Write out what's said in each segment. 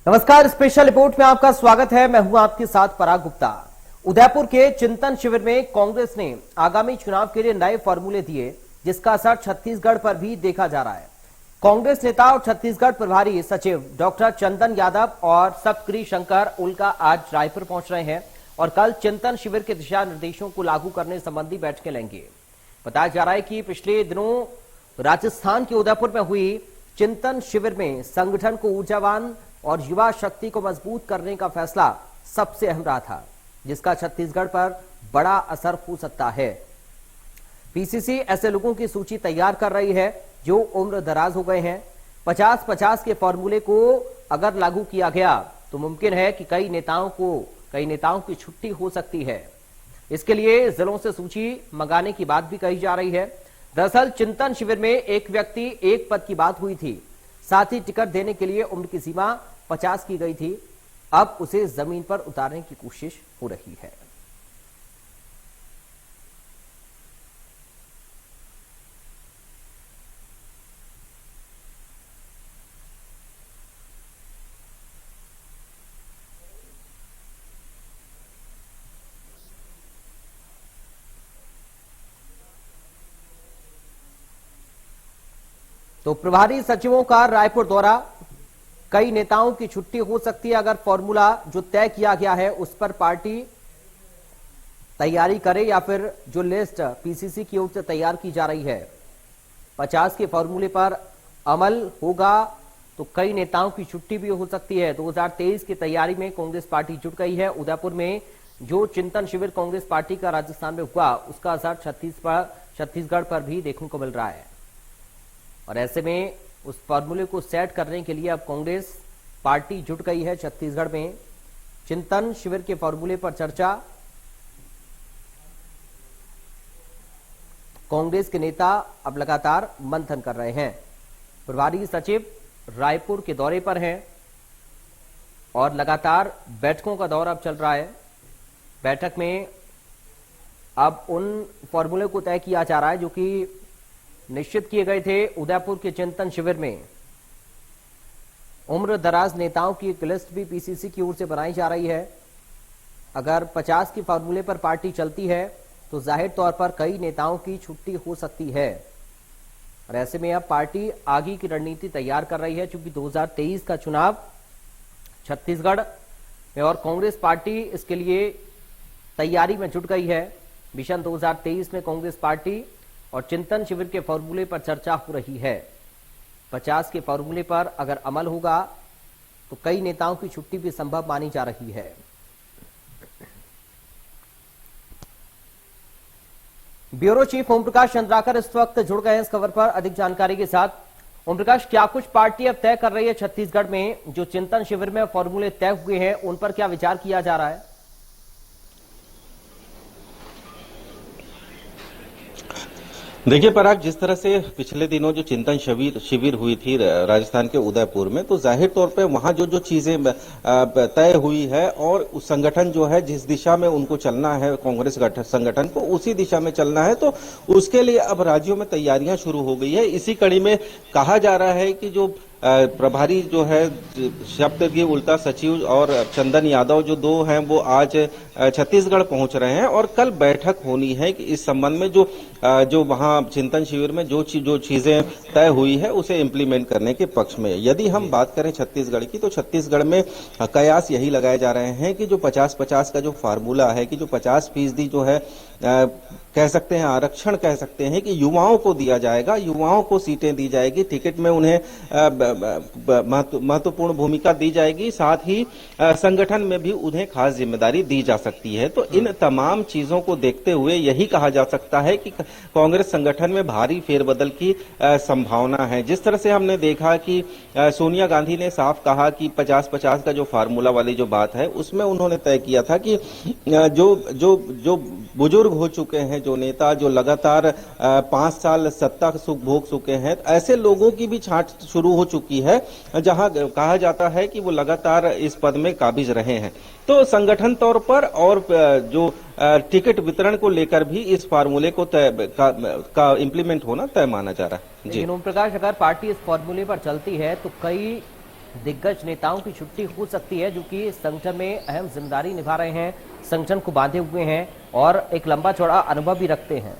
नमस्कार, special report में आपका स्वागत है। मैं हूं आपके साथ पराग गुप्ता। उदयपुर के चिंतन शिविर में कांग्रेस ने आगामी चुनाव के लिए नए फॉर्मूले दिए, जिसका असर छत्तीसगढ़ पर भी देखा जा रहा है। कांग्रेस नेता और छत्तीसगढ़ प्रभारी सचिव डॉक्टर चंदन यादव और सप्तगिरी शंकर उल्का आज रायपुर पहुंच रहे हैं और कल चिंतन शिविर के दिशा निर्देशों को लागू करने संबंधी बैठकें लेंगे। बताया जा रहा है कि पिछले दिनों राजस्थान के उदयपुर में हुई चिंतन शिविर में संगठन को ऊर्जावान और युवा शक्ति को मजबूत करने का फैसला सबसे अहम रहा था, जिसका छत्तीसगढ़ पर बड़ा असर हो सकता है। पीसीसी ऐसे लोगों की सूची तैयार कर रही है जो उम्र दराज हो गए हैं। 50-50 के फॉर्मूले को अगर लागू किया गया तो मुमकिन है कि कई नेताओं की छुट्टी हो सकती है। इसके लिए जिलों से सूची मंगाने की बात भी कही जा रही है। दरअसल चिंतन शिविर में एक व्यक्ति एक पद की बात हुई थी, साथ ही टिकट देने के लिए उम्र की सीमा 50 की गई थी। अब उसे जमीन पर उतारने की कोशिश हो रही है। तो प्रभारी सचिवों का रायपुर दौरा, कई नेताओं की छुट्टी हो सकती है अगर फॉर्मूला जो तय किया गया है उस पर पार्टी तैयारी करे या फिर जो लिस्ट पीसीसी की ओर से तैयार की जा रही है 50 के फॉर्मूले पर अमल होगा तो कई नेताओं की छुट्टी भी हो सकती है। 2023 की तैयारी में कांग्रेस पार्टी जुट गई है। उदयपुर में जो चिंतन शिविर कांग्रेस पार्टी का राजस्थान में हुआ उसका असर छत्तीसगढ़ पर भी देखने को मिल रहा है और ऐसे में उस फॉर्मूले को सेट करने के लिए अब कांग्रेस पार्टी जुट गई है। छत्तीसगढ़ में चिंतन शिविर के फॉर्मूले पर चर्चा, कांग्रेस के नेता अब लगातार मंथन कर रहे हैं। प्रभारी सचिव रायपुर के दौरे पर हैं और लगातार बैठकों का दौर अब चल रहा है। बैठक में अब उन फॉर्मूले को तय किया जा रहा है जो कि निश्चित किए गए थे। उदयपुर के चिंतन शिविर में उम्र दराज नेताओं की एक लिस्ट भी पीसीसी की ओर से बनाई जा रही है। अगर 50 के फॉर्मूले पर पार्टी चलती है तो जाहिर तौर पर कई नेताओं की छुट्टी हो सकती है और ऐसे में अब पार्टी आगे की रणनीति तैयार कर रही है। क्योंकि 2023 का चुनाव छत्तीसगढ़ में और कांग्रेस पार्टी इसके लिए तैयारी में जुट गई है। मिशन 2023 में कांग्रेस पार्टी और चिंतन शिविर के फॉर्मूले पर चर्चा हो रही है। 50 के फॉर्मूले पर अगर अमल होगा तो कई नेताओं की छुट्टी भी संभव मानी जा रही है। ब्यूरो चीफ ओम प्रकाश चंद्राकर इस वक्त जुड़ गए हैं इस खबर पर अधिक जानकारी के साथ। ओम प्रकाश, क्या कुछ पार्टी अब तय कर रही है छत्तीसगढ़ में जो चिंतन शिविर में फॉर्मूले तय हुए हैं उन पर क्या विचार किया जा रहा है? देखिए पराग, जिस तरह से पिछले दिनों जो चिंतन शिविर हुई थी राजस्थान के उदयपुर में, तो जाहिर तौर पे वहां जो चीजें तय हुई है और उस संगठन जो है जिस दिशा में उनको चलना है, कांग्रेस संगठन को उसी दिशा में चलना है, तो उसके लिए अब राज्यों में तैयारियां शुरू हो गई है। इसी कड़ी में कहा जा रहा है कि जो प्रभारी जो है सप्तगिरी उल्का सचिव और चंदन यादव जो दो हैं वो आज छत्तीसगढ़ पहुंच रहे हैं और कल बैठक होनी है कि इस संबंध में जो वहां चिंतन शिविर में जो चीजें तय हुई है उसे इम्प्लीमेंट करने के पक्ष में। यदि हम बात करें छत्तीसगढ़ की, तो छत्तीसगढ़ में कयास यही लगाए जा रहे हैं कि जो 50-50 का जो फार्मूला है कि जो 50% जो है कह सकते हैं आरक्षण कह सकते हैं कि युवाओं को दिया जाएगा, युवाओं को सीटें दी जाएगी, टिकट में उन्हें महत्वपूर्ण भूमिका दी जाएगी, साथ ही संगठन में भी उन्हें खास जिम्मेदारी दी जा सकती है। तो इन तमाम चीजों को देखते हुए यही कहा जा सकता है कि कांग्रेस संगठन में भारी फेरबदल की संभावना है। जिस तरह से हमने देखा कि सोनिया गांधी ने साफ कहा कि 50-50 का जो फार्मूला वाली जो बात है उसमें उन्होंने तय किया था कि जो बुजुर्ग हो चुके हैं, जो नेता जो लगातार 5 साल सत्ता सुख भोग चुके हैं, ऐसे लोगों की भी छांट शुरू हो चुकी है जहां कहा जाता है कि वो लगातार इस पद में काबिज रहे हैं। तो संगठन तौर पर और जो टिकट वितरण को लेकर भी इस फार्मूले को का इम्प्लीमेंट होना तय माना जा रहा है। जी ओम प्रकाश, अगर पार्टी इस फार्मूले पर चलती है तो कई दिग्गज नेताओं की छुट्टी हो सकती है, जो कि संगठन में अहम जिम्मेदारी निभा रहे हैं, संगठन को बांधे हुए हैं और एक लंबा चौड़ा अनुभव भी रखते हैं।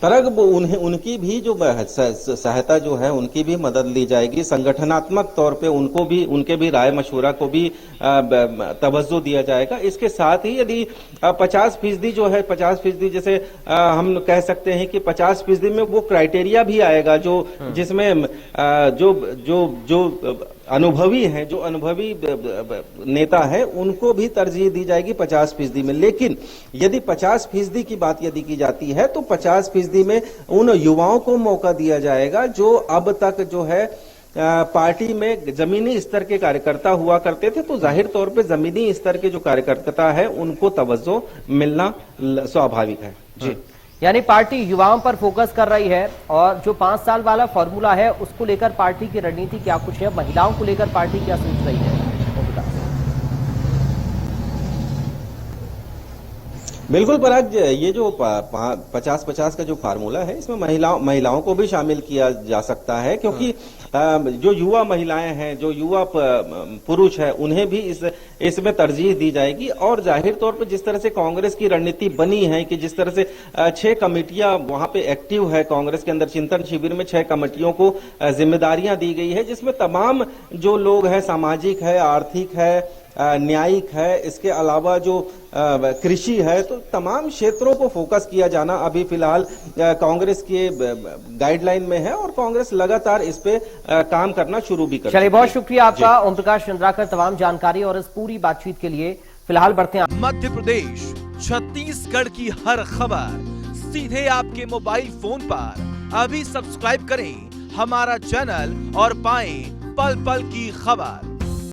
परग उन्हें उनकी भी जो सहायता जो है उनकी भी मदद ली जाएगी। संगठनात्मक तौर पे उनको भी उनके भी राय मशवरा को भी तवज्जो दिया जाएगा। इसके साथ ही यदि 50% जो है 50% जैसे हम कह सकते हैं कि 50% में वो क्राइटेरिया भी आएगा जो जिसमें जो जो जो अनुभवी हैं, जो अनुभवी नेता है उनको भी तरजीह दी जाएगी 50% में। लेकिन यदि 50% की बात यदि की जाती है तो 50% में उन युवाओं को मौका दिया जाएगा जो अब तक जो है पार्टी में जमीनी स्तर के कार्यकर्ता हुआ करते थे। तो जाहिर तौर पे जमीनी स्तर के जो कार्यकर्ता है उनको तवज्जो मिलना स्वाभाविक है। जी, यानी पार्टी युवाओं पर फोकस कर रही है और जो 5 साल वाला फॉर्मूला है उसको लेकर पार्टी की रणनीति क्या कुछ है, महिलाओं को लेकर पार्टी क्या सोच रही है? बिल्कुल पराग, ये जो 50-50 का जो फार्मूला है इसमें महिलाओं को भी शामिल किया जा सकता है, क्योंकि जो युवा महिलाएं हैं, जो युवा पुरुष है, उन्हें भी इसमें तरजीह दी जाएगी। और जाहिर तौर पर जिस तरह से कांग्रेस की रणनीति बनी है कि जिस तरह से 6 कमेटियां वहां पे एक्टिव है कांग्रेस के अंदर, चिंतन शिविर में 6 कमेटियों को जिम्मेदारियां दी गई है, जिसमें तमाम जो लोग हैं, सामाजिक है, आर्थिक है, न्यायिक है, इसके अलावा जो कृषि है, तो तमाम क्षेत्रों को फोकस किया जाना अभी फिलहाल कांग्रेस के गाइडलाइन में है और कांग्रेस लगातार इस पे काम करना शुरू भी कर। चलिए, बहुत शुक्रिया आपका ओम प्रकाश चंद्राकर, तमाम जानकारी और इस पूरी बातचीत के लिए। फिलहाल बढ़ते हैं। मध्य प्रदेश, छत्तीसगढ़ की हर खबर सीधे आपके मोबाइल फोन पर। अभी सब्सक्राइब करें हमारा चैनल और पाएं पल पल की खबर।